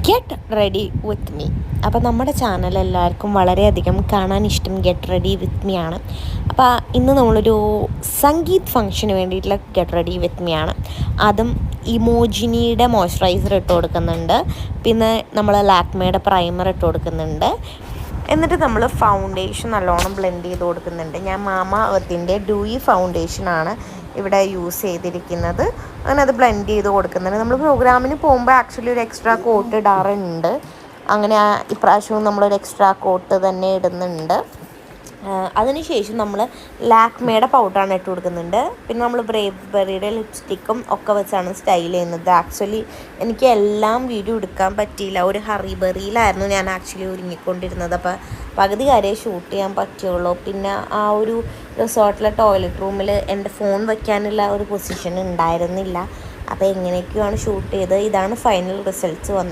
Get ready with me. അപ്പോൾ നമ്മുടെ channel എല്ലാവർക്കും വളരെയധികം കാണാൻ ഇഷ്ടം ഗെറ്റ് റെഡി വിത്ത് മീ ആണ്. അപ്പോൾ ഇന്ന് നമ്മളൊരു സംഗീത് ഫംഗ്ഷന് വേണ്ടിയിട്ടുള്ള ഗെറ്റ് റെഡി വിത്ത് മീ ആണ്. അതും ഇമോജിനിയുടെ മോയ്സ്ചറൈസർ ഇട്ട് കൊടുക്കുന്നുണ്ട്, പിന്നെ നമ്മൾ ലാക്മേയുടെ പ്രൈമർ ഇട്ട് കൊടുക്കുന്നുണ്ട്, എന്നിട്ട് നമ്മൾ ഫൗണ്ടേഷൻ നല്ലോണം ബ്ലെൻഡ് ചെയ്ത് കൊടുക്കുന്നുണ്ട്. ഞാൻ മാമ എർത്തിൻ്റെ ഡൂയി ഫൗണ്ടേഷനാണ് ഇവിടെ യൂസ് ചെയ്തിരിക്കുന്നത്. അങ്ങനെ അത് ബ്ലെൻഡ് ചെയ്ത് കൊടുക്കുന്നുണ്ട്. നമ്മൾ പ്രോഗ്രാമിന് പോകുമ്പോൾ ആക്ച്വലി ഒരു എക്സ്ട്രാ കോട്ട് ഇടാറുണ്ട്. അങ്ങനെ ഇപ്രാവശ്യവും നമ്മളൊരു എക്സ്ട്രാ കോട്ട് തന്നെ ഇടുന്നുണ്ട്. അതിനുശേഷം നമ്മൾ ലാക്മേയുടെ പൗഡറാണ് ഇട്ട് കൊടുക്കുന്നുണ്ട്. പിന്നെ നമ്മൾ ബ്രേവ്ബെറിയുടെ ലിപ്സ്റ്റിക്കും ഒക്കെ വെച്ചാണ് സ്റ്റൈൽ ചെയ്യുന്നത്. ആക്ച്വലി എനിക്ക് എല്ലാം വീഡിയോ എടുക്കാൻ പറ്റിയില്ല, ഒരു ഹറിബറിയിലായിരുന്നു ഞാൻ ആക്ച്വലി ഒരുങ്ങിക്കൊണ്ടിരുന്നത്. അപ്പോൾ പകുതി കാര്യം ഷൂട്ട് ചെയ്യാൻ പറ്റുള്ളൂ. പിന്നെ ആ ഒരു റിസോർട്ടിലെ ടോയ്ലറ്റ് റൂമിൽ എൻ്റെ ഫോൺ വയ്ക്കാനുള്ള ഒരു പൊസിഷൻ ഉണ്ടായിരുന്നില്ല. അപ്പോൾ എങ്ങനെയൊക്കെയാണ് ഷൂട്ട് ചെയ്തത്. ഇതാണ് ഫൈനൽ റിസൾട്ട്സ് വന്നത്.